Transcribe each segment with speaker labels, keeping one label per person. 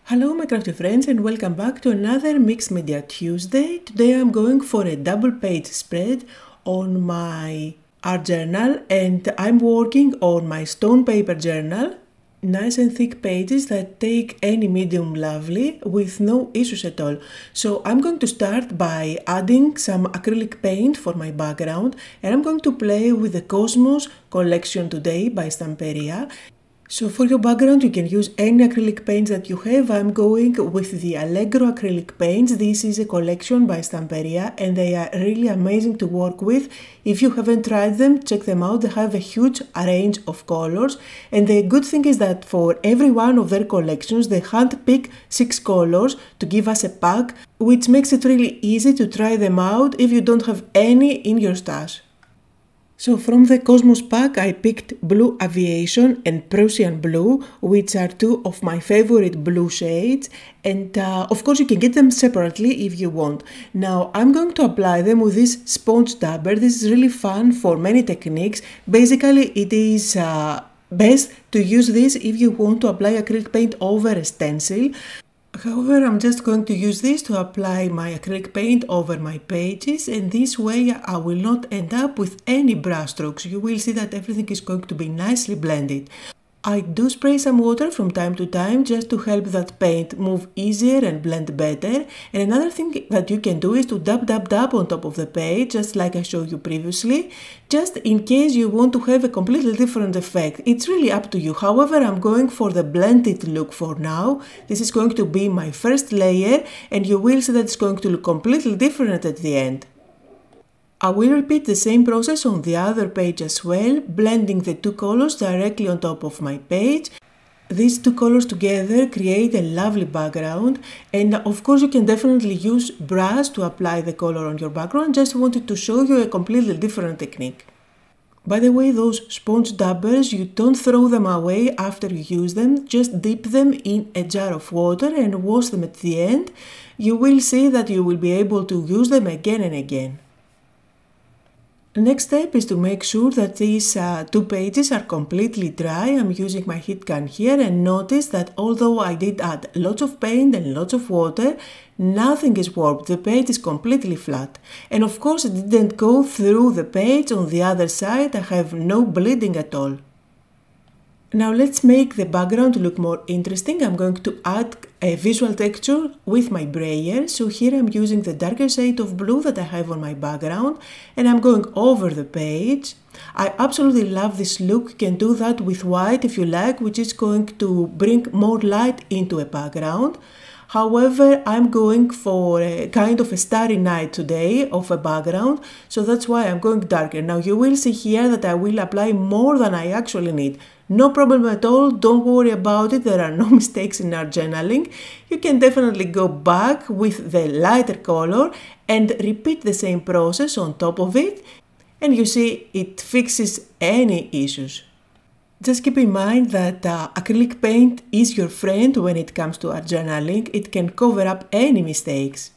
Speaker 1: Hello my crafty friends and welcome back to another Mixed Media Tuesday. Today I'm going for a double page spread on my art journal and I'm working on my stone paper journal. Nice and thick pages that take any medium lovely with no issues at all. So I'm going to start by adding some acrylic paint for my background and I'm going to play with the Cosmos collection today by Stamperia. So for your background you can use any acrylic paints that you have. I'm going with the Allegro acrylic paints. This is a collection by Stamperia and they are really amazing to work with. If you haven't tried them, check them out. They have a huge range of colors and the good thing is that for every one of their collections they handpick 6 colors to give us a pack, which makes it really easy to try them out if you don't have any in your stash. So from the Cosmos pack I picked Blue Aviation and Prussian Blue, which are two of my favorite blue shades, and of course you can get them separately if you want. Now I'm going to apply them with this sponge dabber. This is really fun for many techniques. Basically it is best to use this if you want to apply acrylic paint over a stencil. However, I'm just going to use this to apply my acrylic paint over my pages, and this way I will not end up with any brush strokes. You will see that everything is going to be nicely blended. I do spray some water from time to time just to help that paint move easier and blend better. And another thing that you can do is to dab on top of the page, just like I showed you previously, just in case you want to have a completely different effect. It's really up to you. However, I'm going for the blended look for now. This is going to be my first layer and you will see that it's going to look completely different at the end. I will repeat the same process on the other page as well, blending the two colors directly on top of my page. These two colors together create a lovely background, and of course you can definitely use brush to apply the color on your background. Just wanted to show you a completely different technique. By the way, those sponge dabbers, you don't throw them away after you use them, just dip them in a jar of water and wash them at the end. You will see that you will be able to use them again and again. The next step is to make sure that these two pages are completely dry. I'm using my heat gun here and notice that although I did add lots of paint and lots of water, nothing is warped. The page is completely flat. And of course it didn't go through the page on the other side. I have no bleeding at all. Now let's make the background look more interesting. I'm going to add a visual texture with my brayer. So here I'm using the darker shade of blue that I have on my background and I'm going over the page. I absolutely love this look. You can do that with white if you like, which is going to bring more light into a background. However, I'm going for a kind of a starry night today of a background, so that's why I'm going darker. Now you will see here that I will apply more than I actually need. No problem at all, don't worry about it, there are no mistakes in our journaling. You can definitely go back with the lighter color and repeat the same process on top of it, and you see it fixes any issues. Just keep in mind that acrylic paint is your friend when it comes to art journaling. It can cover up any mistakes.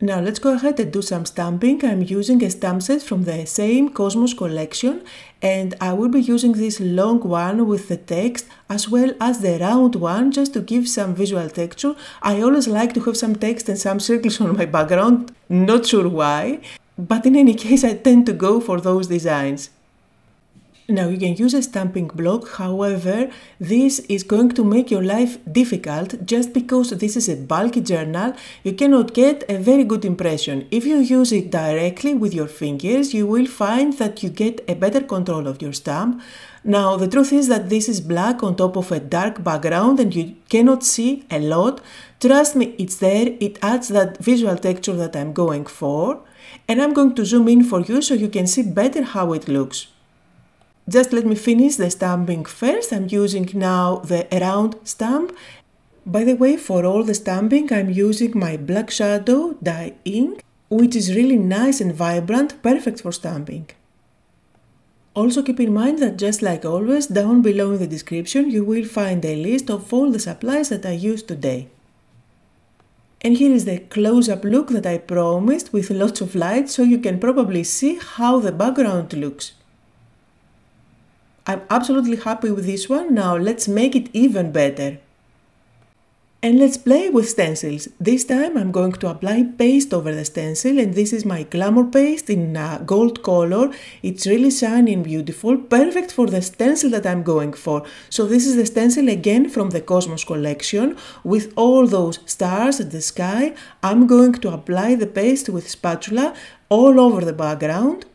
Speaker 1: Now let's go ahead and do some stamping. I'm using a stamp set from the same Cosmos collection and I will be using this long one with the text as well as the round one just to give some visual texture. I always like to have some text and some circles on my background, not sure why, but in any case I tend to go for those designs. Now you can use a stamping block, however, this is going to make your life difficult just because this is a bulky journal. You cannot get a very good impression. If you use it directly with your fingers, you will find that you get a better control of your stamp. Now the truth is that this is black on top of a dark background and you cannot see a lot. Trust me, it's there, it adds that visual texture that I'm going for. And I'm going to zoom in for you so you can see better how it looks. Just let me finish the stamping first. I'm using now the round stamp. By the way, for all the stamping I'm using my black shadow dye ink, which is really nice and vibrant, perfect for stamping. Also keep in mind that just like always, down below in the description you will find a list of all the supplies that I used today. And here is the close-up look that I promised with lots of light so you can probably see how the background looks. I'm absolutely happy with this one. Now let's make it even better. And let's play with stencils. This time I'm going to apply paste over the stencil, and this is my Glamour paste in gold color. It's really shiny and beautiful, perfect for the stencil that I'm going for. So this is the stencil again from the Cosmos collection with all those stars at the sky. I'm going to apply the paste with spatula all over the background.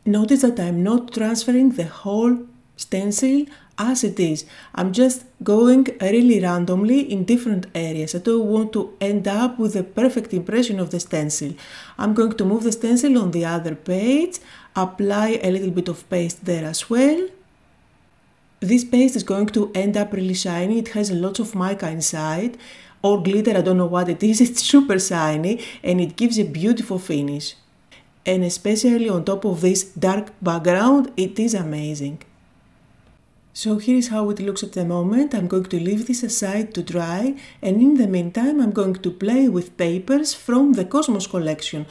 Speaker 1: Notice that I'm not transferring the whole stencil as it is. I'm just going really randomly in different areas. I don't want to end up with a perfect impression of the stencil. I'm going to move the stencil on the other page, apply a little bit of paste there as well. This paste is going to end up really shiny. It has a lot of mica inside, or glitter, I don't know what it is. It's super shiny and it gives a beautiful finish. And especially on top of this dark background, it is amazing. So here is how it looks at the moment. I'm going to leave this aside to dry, and in the meantime I'm going to play with papers from the Cosmos collection.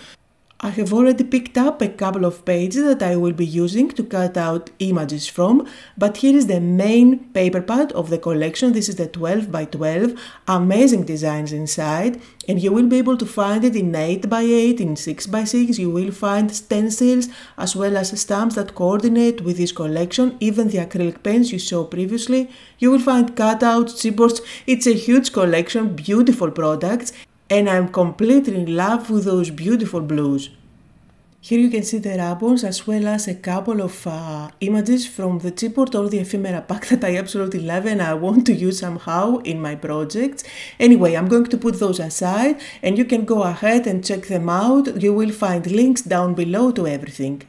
Speaker 1: I have already picked up a couple of pages that I will be using to cut out images from, but here is the main paper pad of the collection. This is the 12 by 12, amazing designs inside, and you will be able to find it in 8 by 8, in 6 by 6. You will find stencils as well as stamps that coordinate with this collection, even the acrylic pens you saw previously. You will find cutouts, chipboards. It's a huge collection, beautiful products, and I'm completely in love with those beautiful blues. Here you can see the ribbons as well as a couple of images from the chipboard or the ephemera pack that I absolutely love and I want to use somehow in my projects. Anyway, I'm going to put those aside and you can go ahead and check them out. You will find links down below to everything.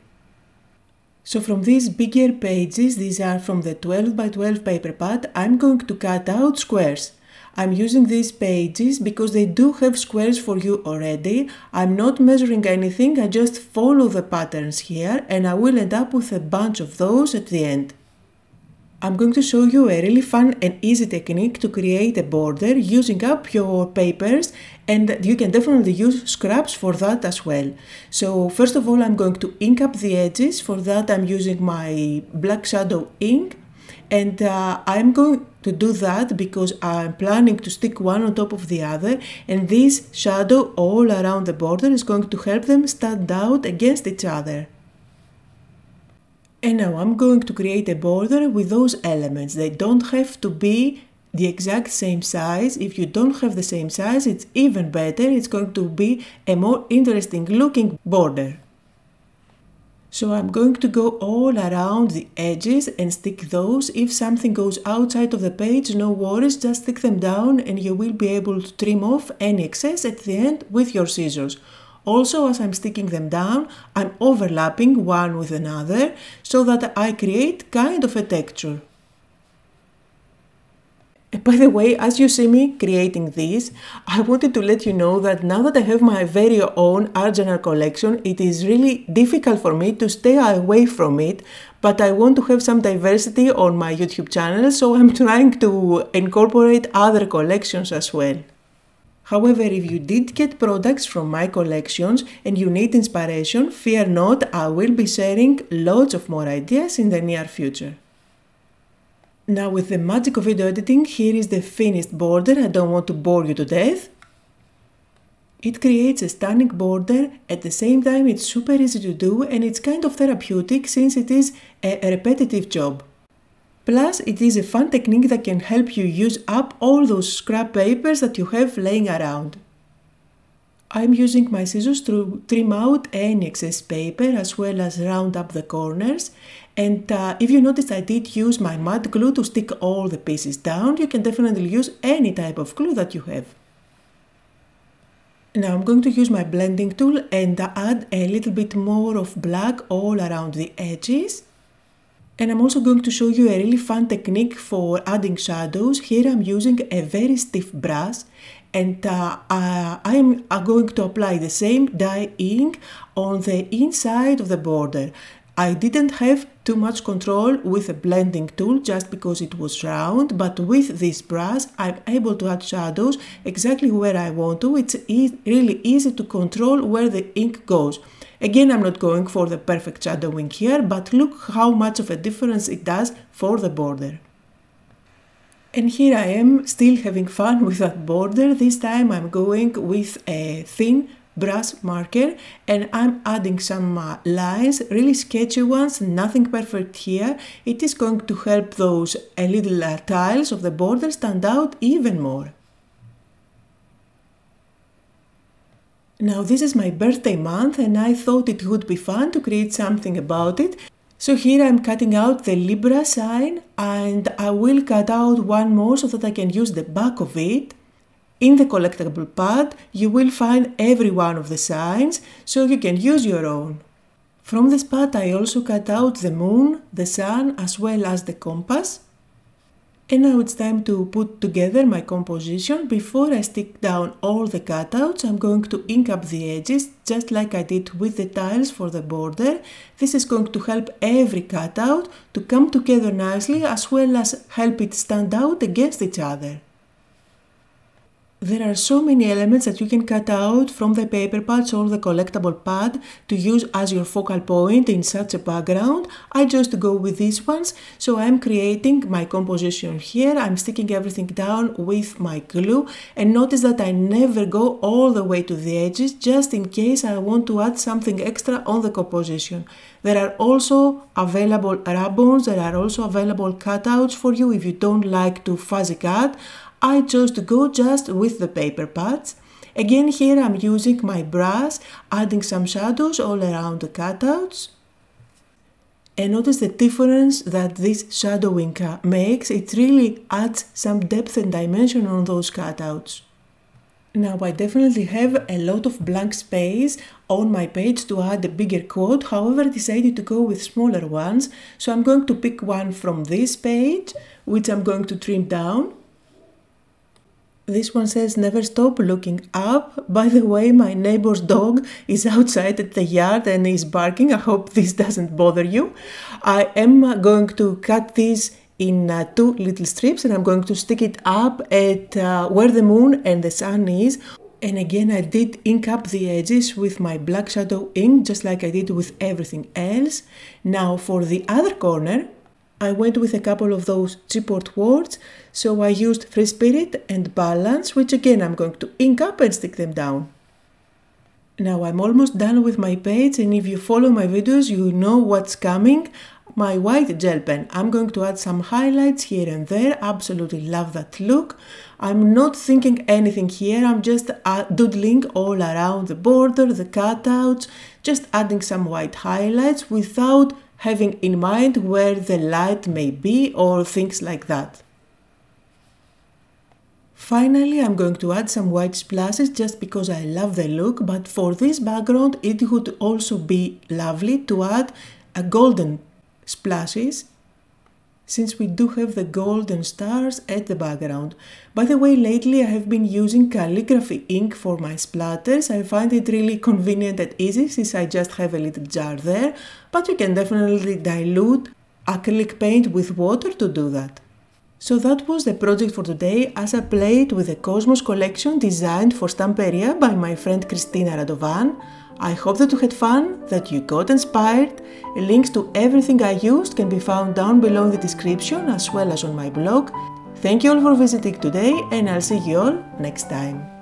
Speaker 1: So from these bigger pages, these are from the 12 by 12 paper pad, I'm going to cut out squares. I'm using these pages because they do have squares for you already. I'm not measuring anything, I just follow the patterns here and I will end up with a bunch of those at the end. I'm going to show you a really fun and easy technique to create a border using up your papers, and you can definitely use scraps for that as well. So first of all, I'm going to ink up the edges. For that I'm using my black shadow ink. And I'm going to do that because I'm planning to stick one on top of the other, and this shadow all around the border is going to help them stand out against each other. And now I'm going to create a border with those elements. They don't have to be the exact same size. If you don't have the same size, it's even better. It's going to be a more interesting looking border. So I'm going to go all around the edges and stick those. If something goes outside of the page, no worries, just stick them down and you will be able to trim off any excess at the end with your scissors. Also, as I'm sticking them down, I'm overlapping one with another so that I create kind of a texture. By the way, as you see me creating this, I wanted to let you know that now that I have my very own art journal collection, it is really difficult for me to stay away from it, but I want to have some diversity on my YouTube channel, so I'm trying to incorporate other collections as well. However, if you did get products from my collections and you need inspiration, fear not, I will be sharing lots of more ideas in the near future. Now with the magic of video editing, here is the finished border. I don't want to bore you to death. It creates a stunning border, at the same time it's super easy to do and it's kind of therapeutic since it is a repetitive job. Plus it is a fun technique that can help you use up all those scrap papers that you have laying around. I'm using my scissors to trim out any excess paper as well as round up the corners. And if you noticed, I did use my matte glue to stick all the pieces down. You can definitely use any type of glue that you have. Now I'm going to use my blending tool and add a little bit more of black all around the edges. And I'm also going to show you a really fun technique for adding shadows. Here I'm using a very stiff brush and I'm going to apply the same dye ink on the inside of the border. I didn't have too much control with the blending tool just because it was round, but with this brush I'm able to add shadows exactly where I want to. It's really easy to control where the ink goes. Again, I'm not going for the perfect shadowing here, but look how much of a difference it does for the border. And here I am still having fun with that border. This time I'm going with a thin brush marker and I'm adding some lines, really sketchy ones, nothing perfect here. It is going to help those little tiles of the border stand out even more. Now this is my birthday month and I thought it would be fun to create something about it. So here I'm cutting out the Libra sign and I will cut out one more so that I can use the back of it. In the collectible pad you will find every one of the signs so you can use your own. From this pad I also cut out the moon, the sun as well as the compass. And now it's time to put together my composition. Before I stick down all the cutouts, I'm going to ink up the edges just like I did with the tiles for the border. This is going to help every cutout to come together nicely as well as help it stand out against each other. There are so many elements that you can cut out from the paper pads or the collectible pad to use as your focal point in such a background. I just go with these ones, so I'm creating my composition here. I'm sticking everything down with my glue and notice that I never go all the way to the edges just in case I want to add something extra on the composition. There are also available ribbons, there are also available cutouts for you if you don't like to fuzzy cut. I chose to go just with the paper pads. Again here I'm using my brush, adding some shadows all around the cutouts. And notice the difference that this shadowing makes. It really adds some depth and dimension on those cutouts. Now I definitely have a lot of blank space on my page to add a bigger quote, however I decided to go with smaller ones. So I'm going to pick one from this page, which I'm going to trim down. This one says, "Never stop looking up." By the way, my neighbor's dog is outside at the yard and is barking. I hope this doesn't bother you. I am going to cut this in two little strips and I'm going to stick it up at where the moon and the sun is. And again, I did ink up the edges with my black shadow ink, just like I did with everything else. Now for the other corner, I went with a couple of those chipboard words, so I used Free Spirit and Balance, which again I'm going to ink up and stick them down. Now I'm almost done with my page, and if you follow my videos you know what's coming. My white gel pen. I'm going to add some highlights here and there. Absolutely love that look. I'm not thinking anything here, I'm just doodling all around the border, the cutouts, just adding some white highlights without having in mind where the light may be or things like that. Finally, I'm going to add some white splashes just because I love the look, but for this background it would also be lovely to add a golden splashes, since we do have the golden stars at the background. By the way, lately I have been using calligraphy ink for my splatters. I find it really convenient and easy since I just have a little jar there, but you can definitely dilute acrylic paint with water to do that. So that was the project for today as I played with the Cosmos collection designed for Stamperia by my friend Cristina Radovan. I hope that you had fun, that you got inspired. Links to everything I used can be found down below in the description as well as on my blog. Thank you all for visiting today and I'll see you all next time.